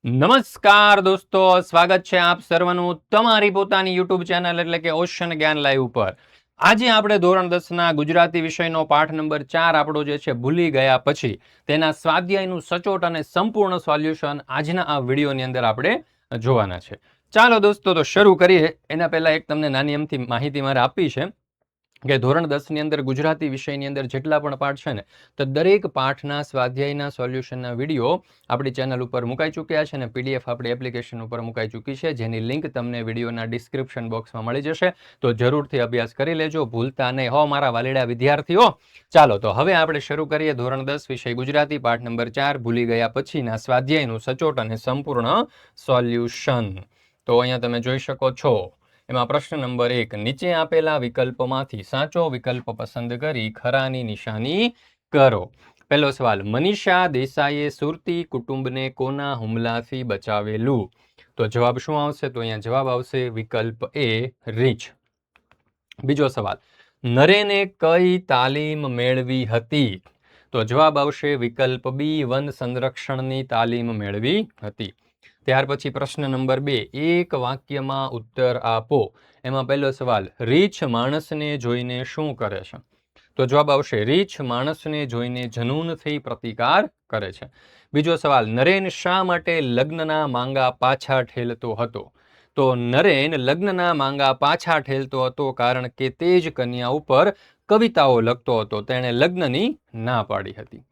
નમસ્કાર દોસ્તો, સ્વાગત છે આપ સર્વનું તમારી પોતાની યુટ્યુબ ચેનલ એટલે કે ઓશન જ્ઞાન લાઈવ ઉપર. આજે આપણે ધોરણ 10 ના ગુજરાતી વિષયનો પાઠ નંબર 4 આપણો જે છે ભૂલી ગયા પછી તેના સ્વાધ્યાયનું સચોટ અને સંપૂર્ણ સોલ્યુશન આજના આ વિડીયોની અંદર આપણે જોવાના છે. ચાલો દોસ્તો, તો શરૂ કરીએ. એના પહેલા એક તમને નાની અમથી માહિતી મારે આપી છે કે ધોરણ 10 ની અંદર ગુજરાતી વિષયની અંદર જેટલા પણ પાઠ છે ને, તો દરેક પાઠના સ્વાધ્યાયના સોલ્યુશનના વિડીયો આપણી ચેનલ ઉપર મુકાઈ ચૂક્યા છે અને પીડીએફ આપણી એપ્લિકેશન ઉપર મુકાઈ ચૂકી છે, જેની લિંક તમને વિડીયોના ડિસ્ક્રિપ્શન બોક્સમાં મળી જશે. તો જરૂરથી અભ્યાસ કરી લેજો, ભૂલતા નહીં હો મારા વાલીડા વિદ્યાર્થીઓ. ચાલો તો હવે આપણે શરૂ કરીએ ધોરણ 10 વિષય ગુજરાતી પાઠ નંબર 4 ભૂલી ગયા પછીના સ્વાધ્યાયનું સચોટ અને સંપૂર્ણ સોલ્યુશન. તો અહીંયા તમે જોઈ શકો છો. એમાં પ્રશ્ન નંબર 1, નીચે આપેલા વિકલ્પોમાંથી સાચો વિકલ્પ પસંદ કરી ખરાની નિશાની કરો. પહેલો સવાલ, મનીષા દેસાઈએ સુરતી કુટુંબને કોના હુમલાથી બચાવેલું? તો જવાબ શું આવશે? તો અહીંયા જવાબ આવશે વિકલ્પ એ, રીંછ. બીજો સવાલ, નરેને કઈ તાલીમ મેળવી હતી? તો જવાબ આવશે વિકલ્પ બી, વન સંરક્ષણની તાલીમ મેળવી હતી. ત્યાર પછી પ્રશ્ન નંબર 2, એક વાક્યમાં ઉત્તર આપો. એમાં પહેલો સવાલ, રીંછ માણસને જોઈને શું કરે છે? તો જવાબ આવશે રીંછ માણસને જોઈને જનૂનથી પ્રતિકાર કરે છે. બીજો સવાલ, નરેન શા માટે લગ્નના માંગા પાછા ઠેલતો હતો? તો નરેન લગ્નના માંગા પાછા ઠેલતો હતો કારણ કે તે જ કન્યા ઉપર કવિતાઓ લખતો હતો. તેણે લગ્નની ના પાડી હતી.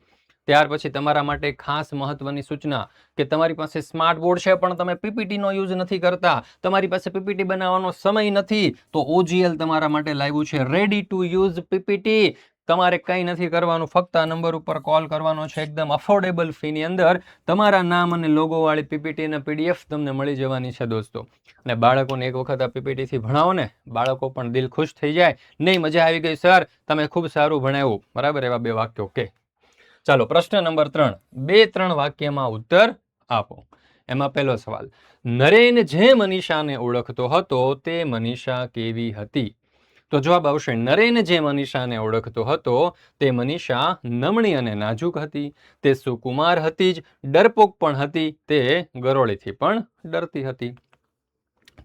ત્યાર પછી તમારા માટે ખાસ મહત્વની સૂચના કે તમારી પાસે સ્માર્ટ બોર્ડ છે પણ તમે પીપીટીનો યુઝ નથી કરતા, તમારી પાસે પીપીટી બનાવવાનો સમય નથી, તો ઓજીએલ તમારા માટે લાવ્યું છે રેડી ટુ યુઝ પીપીટી. તમારે કંઈ નથી કરવાનું, ફક્ત આ નંબર ઉપર કોલ કરવાનો છે. એકદમ અફોર્ડેબલ ફીની અંદર તમારા નામ અને લોગોવાળી પીપીટી અને પીડીએફ તમને મળી જવાની છે દોસ્તો. અને બાળકોને એક વખત આ પીપીટીથી ભણાવો ને, બાળકો પણ દિલ ખુશ થઈ જાય. નહીં, મજા આવી ગઈ સર, તમે ખૂબ સારું ભણાવ્યું, બરાબર, એવા 2 વાક્યો કે. ચાલો પ્રશ્ન નંબર 3, 2-3 વાક્યમાં ઉત્તર આપો. એમાં પહેલો સવાલ, નરેન જે મનીષાને ઓળખતો હતો તે મનીષા કેવી હતી? તો જવાબ આવશે નરેન જે મનીષાને ઓળખતો હતો તે મનીષા નમણી અને નાજુક હતી. તે સુકુમાર હતી જ, ડરપોક પણ હતી, તે ગરોળીથી પણ ડરતી હતી.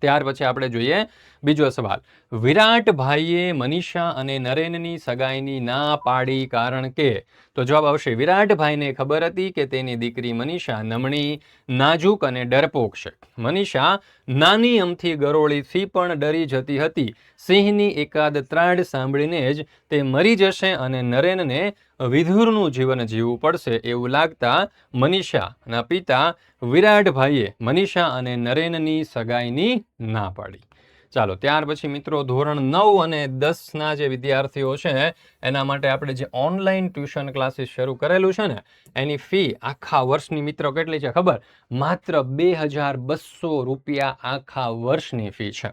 ત્યાર પછી આપણે જોઈએ બીજો સવાલ, વિરાટભાઈએ મનીષા અને નરેનની સગાઈની ના પાડી કારણ કે? તો જવાબ આવશે વિરાટભાઈને ખબર હતી કે તેની દીકરી મનીષા નમણી, નાજુક અને ડરપોક છે. મનીષા નાની અમથી ગરોળીથી પણ ડરી જતી હતી. સિંહની એકાદ ત્રાડ સાંભળીને જ તે મરી જશે અને નરેનને વિધુરનું જીવન જીવવું પડશે એવું લાગતા મનીષાના પિતા વિરાટભાઈએ મનીષા અને નરેનની સગાઈની ના પાડી. ચાલો ત્યાર પછી મિત્રો ધોરણ 9 અને 10 ના જે વિદ્યાર્થીઓ છે એના માટે આપણે જે ઓનલાઈન ટ્યુશન ક્લાસીસ શરૂ કરેલું છે ને, એની ફી આખા વર્ષની મિત્રો કેટલી છે ખબર? માત્ર 2200 રૂપિયા આખા વર્ષની ફી છે.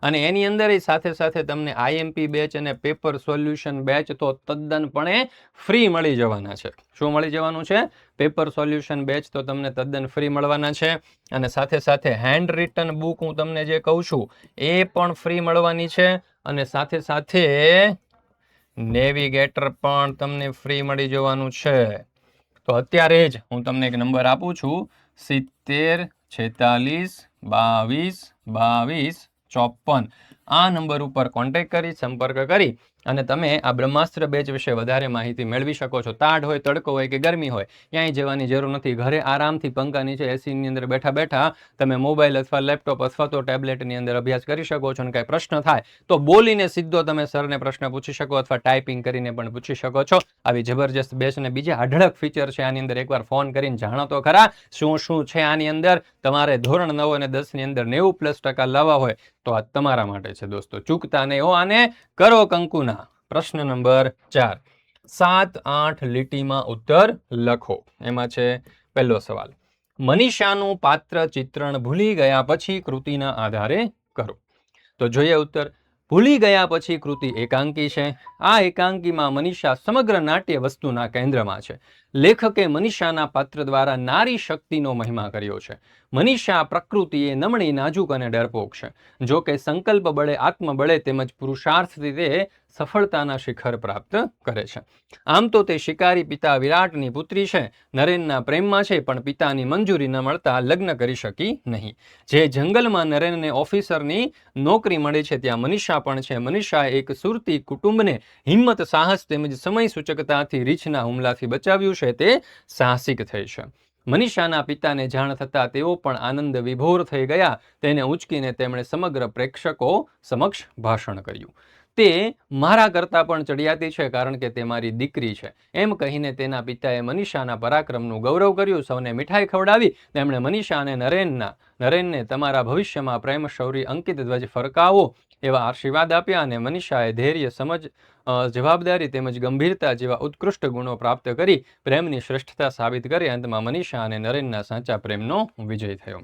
અને એની અંદર સાથે સાથે તમને આઈએમપી બેચ અને પેપર સોલ્યુશન બેચ તો તદ્દનપણે ફ્રી મળી જવાના છે. શું મળી જવાનું છે? પેપર સોલ્યુશન બેચ તો તમને તદ્દન ફ્રી મળવાના છે. અને સાથે સાથે હેન્ડ રિટન બુક હું તમને જે કહું છું એ પણ ફ્રી મળવાની છે. અને સાથે સાથે નેવિગેટર પણ તમને ફ્રી મળી જવાનું છે. તો અત્યારે જ હું તમને એક નંબર આપું છું, 70 46 22 22 54. આ નંબર ઉપર કોન્ટેક્ટ કરી સંપર્ક કરી અને તમે આ બ્રહ્માસ્ત્ર બેચ વિશે વધારે માહિતી મેળવી શકો છો. તાડ હોય, તડકો હોય કે ગરમી હોય, ક્યાંય જવાની જરૂર નથી. ઘરે આરામથી પંખા નીચે એસીની અંદર બેઠા બેઠા તમે મોબાઈલ અથવા લેપટોપ અથવા તો ટેબ્લેટની અંદર અભ્યાસ કરી શકો છો. અને કાંઈ પ્રશ્ન થાય તો બોલીને સીધો તમે સરને પ્રશ્ન પૂછી શકો અથવા ટાઈપિંગ કરીને પણ પૂછી શકો છો. આવી જબરજસ્ત બેચ અને બીજા અઢળક ફીચર છે આની અંદર. એકવાર ફોન કરીને જાણો તો ખરા શું શું છે આની અંદર. તમારે ધોરણ 9 અને 10 ની અંદર 90+ લાવવા હોય તો આ તમારા માટે છે દોસ્તો. ચૂકતા નહીં હો આને. કરો કંકુના. પ્રશ્ન નંબર 4, 7-8 લીટીમાં ઉત્તર લખો. એમાં છે પહેલો સવાલ, મનીષાનું પાત્ર ચિત્રણ ભૂલી ગયા પછી કૃતિના આધારે કરો. તો જોઈએ ઉત્તર. ભૂલી ગયા પછી કૃતિ એકાંકી છે. આ એકાંકીમાં મનીષા સમગ્ર નાટ્ય વસ્તુના કેન્દ્રમાં છે. લેખકે મનીષાના પાત્ર દ્વારા નારી શક્તિનો મહિમા કર્યો છે. મનીષા પ્રકૃતિએ નમણી, નાજુક અને ડરપોક છે. જો કે સંકલ્પ બળે, આત્મબળે તેમજ પુરુષાર્થથી તે સફળતાના શિખર પ્રાપ્ત કરે છે. આમ તો તે શિકારી પિતા વિરાટની પુત્રી છે, નરેનના પ્રેમમાં છે, પણ પિતાની મંજૂરી ન મળતા લગ્ન કરી શકી નહીં. જે જંગલમાં નરેનને ઓફિસરની નોકરી મળે છે ત્યાં મનીષા પણ છે. મનીષાએ એક સુરતી કુટુંબને હિંમત, સાહસ તેમજ સમય સૂચકતાથી રીછના હુમલાથી બચાવ્યું છે. તે સાહસિક થઈ છે. મનીષાના પિતાને જાણ થતાં તેઓ પણ આનંદ વિભોર થઈ ગયા. તેને ઉંચકીને તેમણે સમગ્ર પ્રેક્ષકો સમક્ષ ભાષણ કર્યું. તે મારા કરતાં પણ ચડિયાતી છે, કારણ કે તે મારી દીકરી છે, એમ કહીને તેના પિતાએ મનીષાના પરાક્રમનું ગૌરવ કર્યું. સૌને મીઠાઈ ખવડાવી તેમણે મનીષા અને નરેનને તમારા ભવિષ્યમાં પ્રેમ, શૌર્ય, અંકિત ધ્વજ ફરકાવો એવા આશીર્વાદ આપ્યા. અને મનીષાએ ધૈર્ય, સમજ, જવાબદારી તેમજ ગંભીરતા જેવા ઉત્કૃષ્ટ ગુણો પ્રાપ્ત કરી પ્રેમની શ્રેષ્ઠતા સાબિત કરી. અંતમાં મનીષા અને નરેનના સાચા પ્રેમનો વિજય થયો.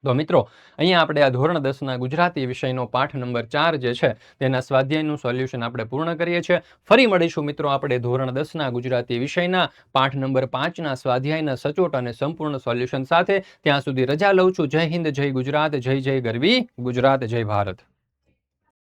તો મિત્રો, અહીંયા આપણે આ ધોરણ 10ના ગુજરાતી વિષયનો પાઠ નંબર 4 જે છે તેના સ્વાધ્યાયનું સોલ્યુશન આપણે પૂર્ણ કરીએ છીએ. ફરી મળીશું મિત્રો આપણે ધોરણ 10ના ગુજરાતી વિષયના પાઠ નંબર 5ના સ્વાધ્યાયના સચોટ અને સંપૂર્ણ સોલ્યુશન સાથે. ત્યાં સુધી રજા લઉં છું. જય હિન્દ, જય ગુજરાત, જય જય ગરવી ગુજરાત, જય ભારત.